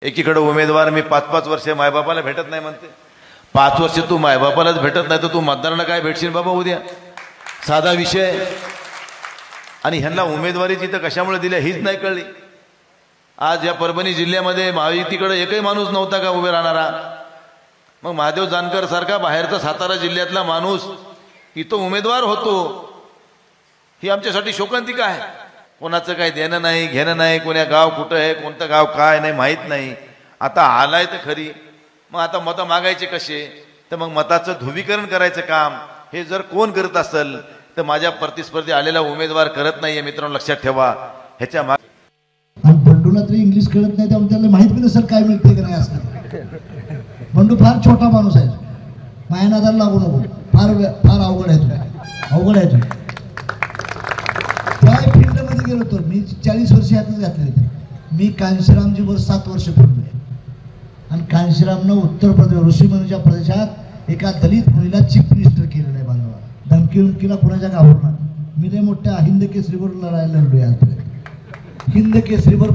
एकीकडे उमेदवार मी 5-5 वर्ष मायबापाला भेटत नाही म्हणते। 5 वर्ष तू मायबापालाच भेटत नाही तर तू मतदारांना काय भेटशील बाबा उद्या? साधा विषय। आणि ह्यांना उमेदवारी जिथं कशामुळे दिल्या हीच नाही कळली। आज या परभणी जिल्ह्यामध्ये महायुतीकडे एकही माणूस नव्हता का उभे राहणारा? मग महादेव जानकर सारखा बाहेरचा सातारा जिल्ह्यातला माणूस इथं उमेदवार होतो, ही आमच्यासाठी शोकांतिका आहे। कोणाचं काही देणं नाही घेणं नाही, कोण्या गाव कुठं आहे कोणतं गाव काय नाही माहीत नाही। आता आलाय तर खरी, मग आता मतं मागायचे कसे? तर मग मताचं ध्रुवीकरण करायचं काम हे जर कोण करत असेल तर माझ्या प्रतिस्पर्धी आलेला उमेदवार करत नाहीये। मित्रांनो लक्षात ठेवा ह्याच्या आणि बंडूला तरी इंग्लिश कळत नाही त्यामुळे त्याला माहित पण नसेल काय मिळते की नाही असं। बंडू फार छोटा माणूस आहे, माया नादाला लागू नको, फार फार अवघड आहे तू, अवघड आहे तू। त्या फील्डमध्ये गेलो तर मी 40 वर्ष यातच घातले। मी कांशीरामजी वर 7 वर्ष फिरलोय आणि कांशीरामनं उत्तर प्रदेश ऋषीमुनीच्या प्रदेशात एका दलित मुलीला चीफ मिनिस्टर केलेलं आहे बांधवा। धमकीला कुणाच्या गावावर मी लय मोठ्या हिंद केसरीवर लढायला लढलोय आजपर्यंत। हिंद केसरीवर